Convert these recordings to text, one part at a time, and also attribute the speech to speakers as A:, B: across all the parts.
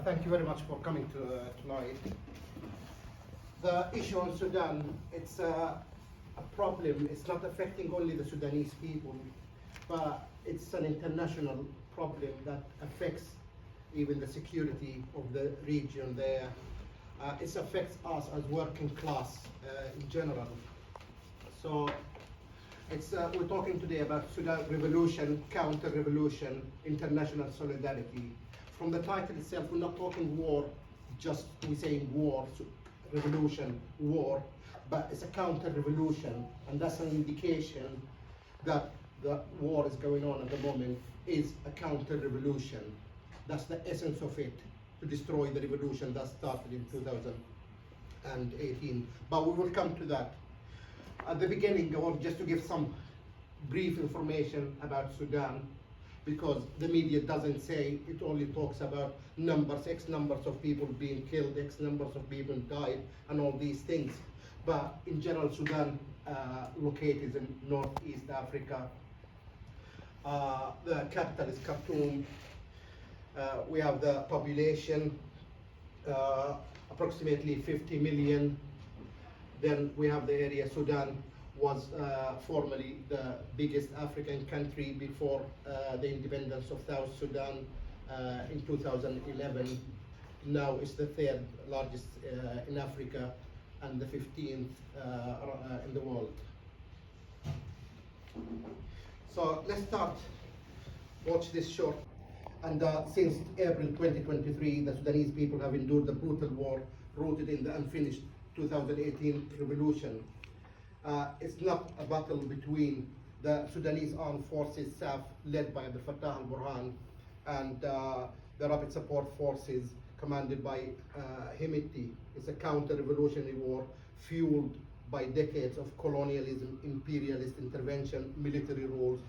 A: thank you very much for coming tonight. The issue in Sudan, it's a problem. It's not affecting only the Sudanese people, but it's an international problem that affects even the security of the region there. It affects us as working class in general. So we're talking today about Sudan revolution, counter-revolution, international solidarity. From the title itself, we're not talking war, just we're saying war, revolution, war, but it's a counter-revolution, and that's an indication that the war is going on at the moment is a counter-revolution. That's the essence of it, to destroy the revolution that started in 2018. But we will come to that. At the beginning, I want just to give some brief information about Sudan, because the media doesn't say, it only talks about numbers, X numbers of people being killed, X numbers of people died, and all these things. But in general, Sudan located in Northeast Africa. The capital is Khartoum. We have the population, approximately 50 million. Then we have the area. Sudan was formerly the biggest African country before the independence of South Sudan in 2011. Now it's the third largest in Africa and the 15th in the world. So let's start. Watch this short. And since April 2023, the Sudanese people have endured the brutal war rooted in the unfinished 2018 revolution. It's not a battle between the Sudanese Armed Forces, SAF, led by Abdel Fattah al-Burhan, and the Rapid Support Forces, commanded by Hemeti. It's a counter-revolutionary war fueled by decades of colonialism, imperialist intervention, military rules,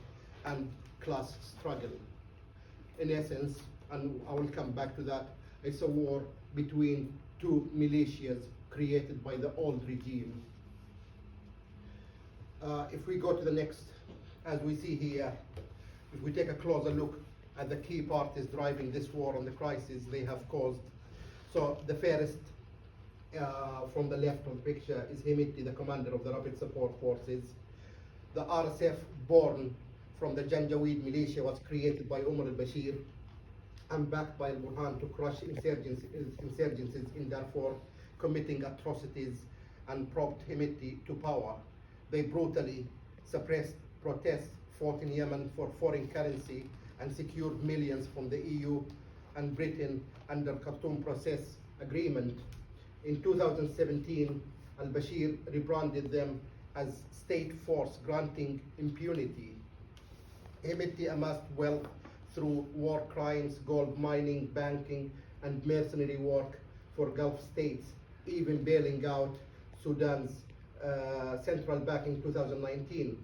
A: and class struggle. In essence, and I will come back to that, it's a war between two militias created by the old regime. If we go to the next, as we see here, if we take a closer look at the key parties driving this war and the crisis they have caused. So the fairest from the left of the picture is Hemeti, the commander of the Rapid Support Forces. The RSF, born from the Janjaweed militia, was created by Omar al-Bashir and backed by al-Burhan to crush insurgencies in Darfur, committing atrocities, and propped Hemeti to power. They brutally suppressed protests, fought in Yemen for foreign currency, and secured millions from the EU and Britain under Khartoum Process Agreement. In 2017, al-Bashir rebranded them as state force, granting impunity. Hemeti amassed wealth through war crimes, gold mining, banking, and mercenary work for Gulf states, even bailing out Sudan's central bank in 2019.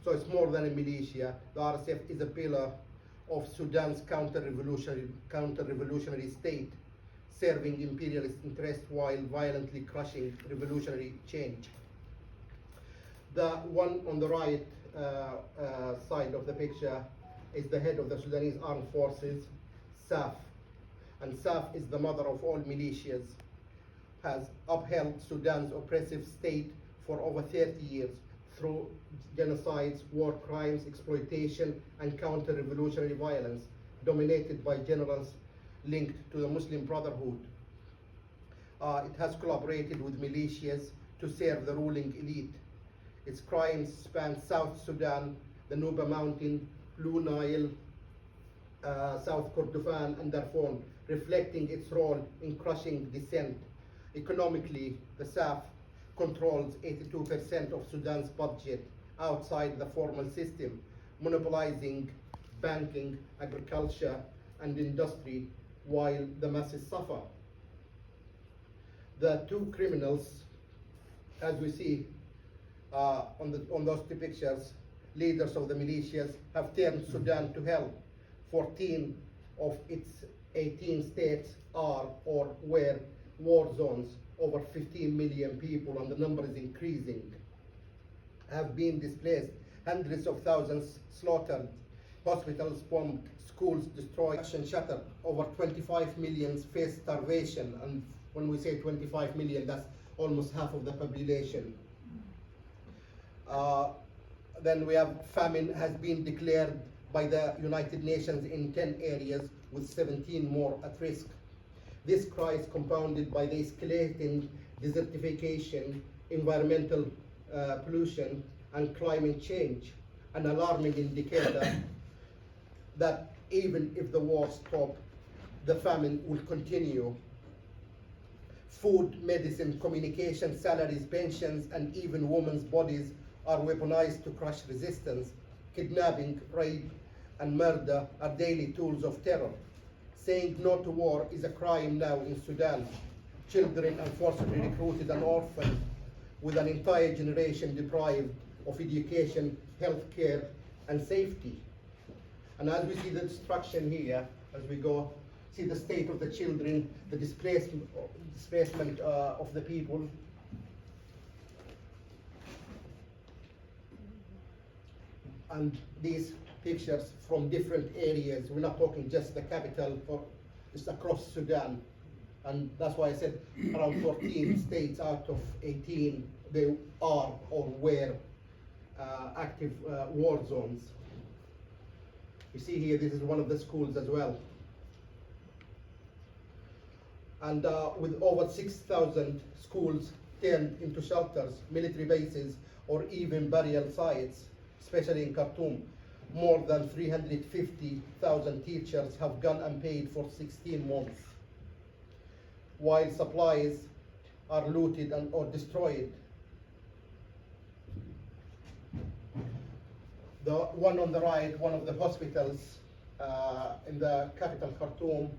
A: So it's more than a militia. The RSF is a pillar of Sudan's counter-revolutionary state, serving imperialist interests while violently crushing revolutionary change. The one on the right side of the picture is the head of the Sudanese Armed Forces, SAF. And SAF is the mother of all militias, has upheld Sudan's oppressive state for over 30 years through genocides, war crimes, exploitation, and counter-revolutionary violence, dominated by generals linked to the Muslim Brotherhood. It has collaborated with militias to serve the ruling elite. Its crimes span South Sudan, the Nuba Mountain, Blue Nile, South Kordofan, and Darfur, reflecting its role in crushing dissent. Economically, the SAF controls 82% of Sudan's budget outside the formal system, monopolizing banking, agriculture, and industry while the masses suffer. The two criminals, as we see on those two pictures, leaders of the militias, have turned Sudan to hell. 14 of its 18 states are or were war zones. Over 15 million people, and the number is increasing, have been displaced, hundreds of thousands slaughtered, hospitals bombed, schools destroyed and shattered. Over 25 million face starvation, and when we say 25 million, that's almost half of the population. Then we have famine has been declared by the United Nations in 10 areas, with 17 more at risk. This crisis compounded by the escalating desertification, environmental pollution, and climate change, an alarming indicator that even if the war stops, the famine will continue. Food, medicine, communication, salaries, pensions, and even women's bodies are weaponized to crush resistance. Kidnapping, rape, and murder are daily tools of terror. Saying no to war is a crime now in Sudan. Children are forcibly recruited and orphaned, with an entire generation deprived of education, health care, and safety. And as we see the destruction here, as we go, see the state of the children, the displacement of the people. And these pictures from different areas, we're not talking just the capital, or just across Sudan. And that's why I said around 14 states out of 18, they are or were active war zones. You see here, this is one of the schools as well. And with over 6,000 schools turned into shelters, military bases, or even burial sites, especially in Khartoum, more than 350,000 teachers have gone unpaid for 16 months, while supplies are looted or destroyed. The one on the right, one of the hospitals in the capital Khartoum.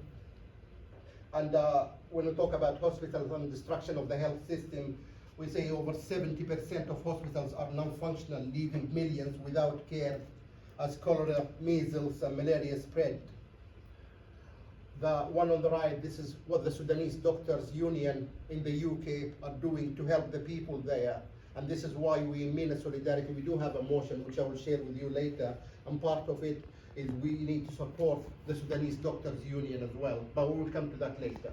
A: And when we talk about hospitals and destruction of the health system, we say over 70% of hospitals are non-functional, leaving millions without care as cholera, measles, and malaria spread. The one on the right, this is what the Sudanese Doctors Union in the UK are doing to help the people there. And this is why we in MENA Solidarity, we do have a motion, which I will share with you later. And part of it is we need to support the Sudanese Doctors Union as well, but we will come to that later.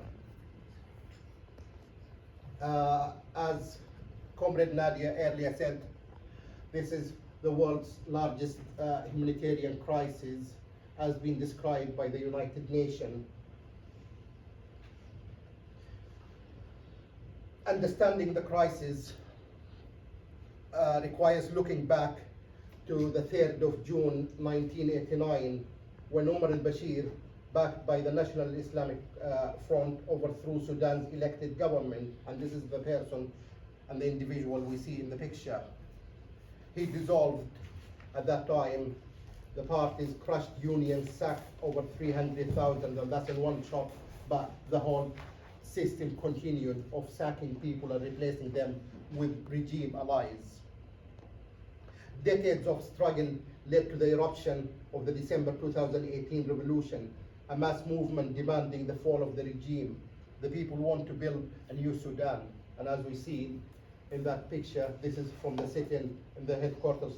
A: As Comrade Nadia earlier said, this is the world's largest humanitarian crisis, as been described by the United Nations. Understanding the crisis requires looking back to the 3rd of June 1989, when Omar al-Bashir, backed by the National Islamic Front, overthrew Sudan's elected government. And this is the person and the individual we see in the picture. He dissolved at that time the party's crushed unions, sacked over 300,000, and that's in one shot, but the whole system continued of sacking people and replacing them with regime allies. Decades of struggle led to the eruption of the December 2018 revolution, a mass movement demanding the fall of the regime. The people want to build a new Sudan. And as we see in that picture, this is from the sit-in in the headquarters,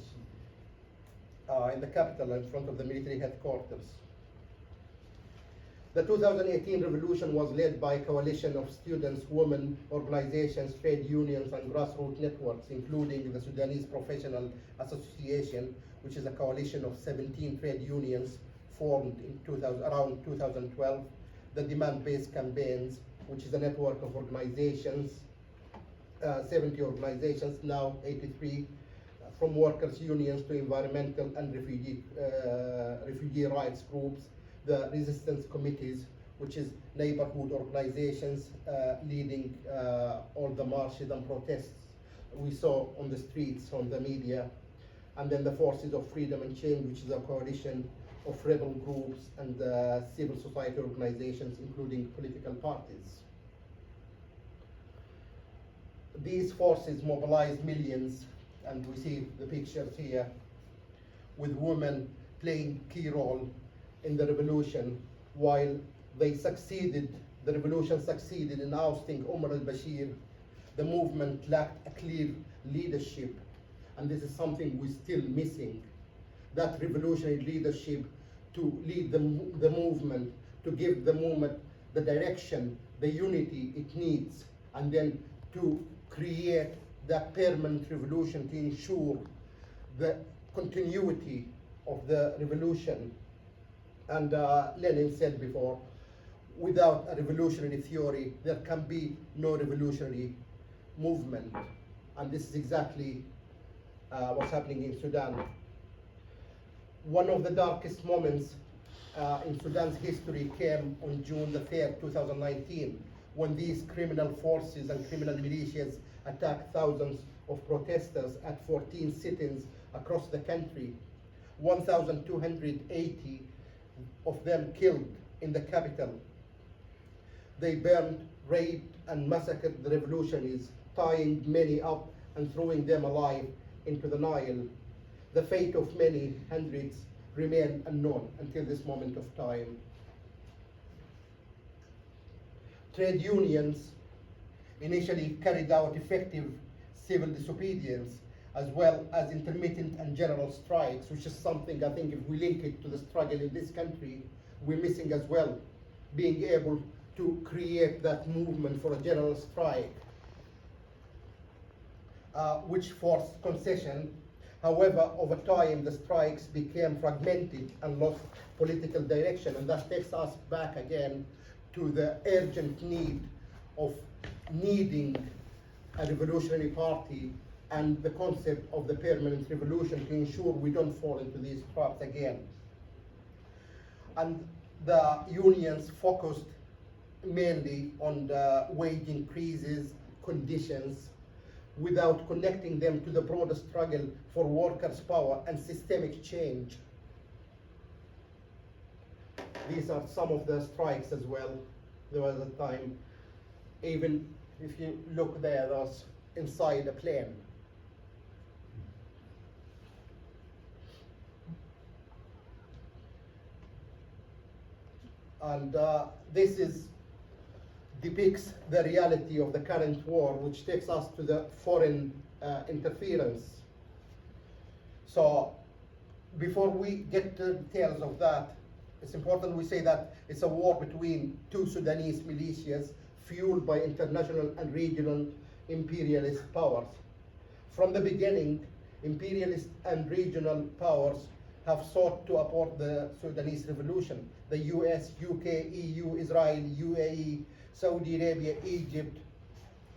A: in the capital, in front of the military headquarters. The 2018 revolution was led by a coalition of students, women, organizations, trade unions, and grassroots networks, including the Sudanese Professional Association, which is a coalition of 17 trade unions formed in around 2012, the Demand-Based Campaigns, which is a network of organizations, 70 organizations, now 83, from workers' unions to environmental and refugee rights groups, the resistance committees, which is neighborhood organizations leading all the marches and protests we saw on the streets, on the media, and then the Forces of Freedom and Change, which is a coalition of rebel groups and civil society organizations, including political parties. These forces mobilized millions, and we see the pictures here, with women playing key role in the revolution. While they succeeded, the revolution succeeded in ousting Omar al-Bashir, the movement lacked a clear leadership, and this is something we're still missing. that revolutionary leadership to lead the movement, to give the movement the direction, the unity it needs, and then to create that permanent revolution to ensure the continuity of the revolution. And Lenin said before, without a revolutionary theory, there can be no revolutionary movement. And this is exactly what's happening in Sudan. One of the darkest moments in Sudan's history came on June the 3rd, 2019, when these criminal forces and criminal militias attacked thousands of protesters at 14 sit-ins across the country. 1,280 of them killed in the capital. They burned, raped, and massacred the revolutionaries, tying many up and throwing them alive into the Nile. The fate of many hundreds remain unknown until this moment of time. Trade unions initially carried out effective civil disobedience, as well as intermittent and general strikes, which is something I think if we link it to the struggle in this country, we're missing as well, being able to create that movement for a general strike, which forced concession. However, over time, the strikes became fragmented and lost political direction, and that takes us back again to the urgent need of needing a revolutionary party and the concept of the permanent revolution to ensure we don't fall into these traps again. And the unions focused mainly on the wage increases, conditions, without connecting them to the broader struggle for workers' power and systemic change. These are some of the strikes as well. There was a time, even if you look there, there's inside a plane. And this depicts the reality of the current war, which takes us to the foreign interference. So before we get to the details of that, it's important we say that it's a war between two Sudanese militias fueled by international and regional imperialist powers. From the beginning, imperialist and regional powers have sought to abort the Sudanese revolution. The US, UK, EU, Israel, UAE, Saudi Arabia, Egypt,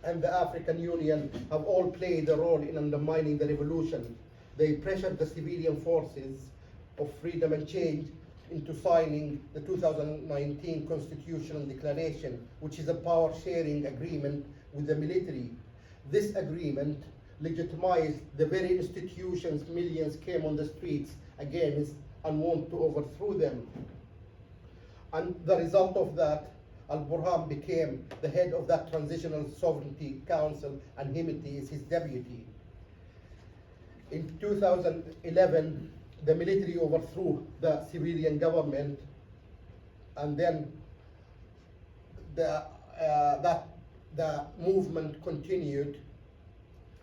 A: and the African Union have all played a role in undermining the revolution. They pressured the civilian forces of freedom and change into signing the 2019 Constitutional Declaration, which is a power-sharing agreement with the military. This agreement legitimized the very institutions millions came on the streets against and want to overthrow them. And the result of that, al-Burhan became the head of that Transitional Sovereignty Council, and Hemeti is his deputy. In 2011, the military overthrew the civilian government, and then the movement continued.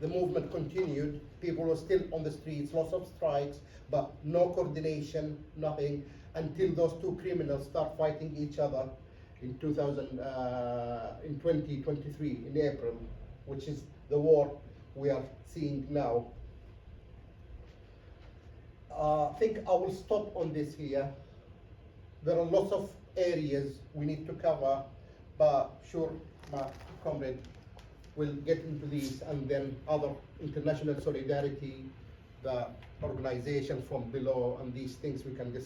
A: The movement continued. People were still on the streets, lots of strikes, but no coordination, nothing, until those two criminals start fighting each other in 2023, in April, which is the war we are seeing now. I think I will stop on this here. There are lots of areas we need to cover, but sure, my comrade will get into these, and then other international solidarity, the organization from below, and these things we can discuss.